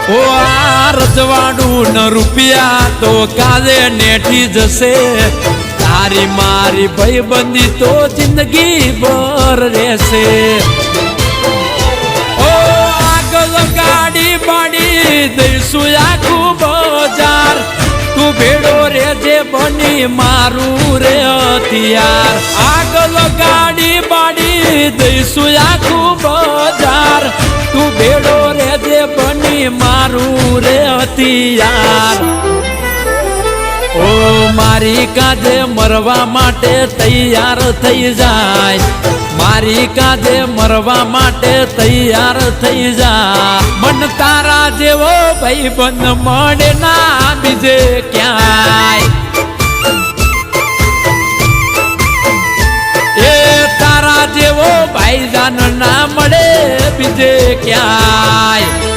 ઓ આ રજવાડું ન રૂપિયા તો કાલે નેઠી જશે તારી મારી ભાઈબંધી તો જિંદગી ભર રહેશે ઓ આગળ ગાડી બાડી દઈશું આખું બજાર તું ભેડો રેજે બની મારું રે હથિયાર આગળ ગાડી બાડી દઈશું આખું બજાર તું ભેડો રેજે બની મારું રે હથિયાર ઓ મારી કાજે મરવા માટે તૈયાર થઈ જાય મારી કાજે મરવા માટે તૈયાર થઈ જા મન તારા જેવો ભાઈબંધ મળે ના બીજે ક્યાંય એ તારા જેવો ભાઈજાન ના મળે બીજે ક્યાંય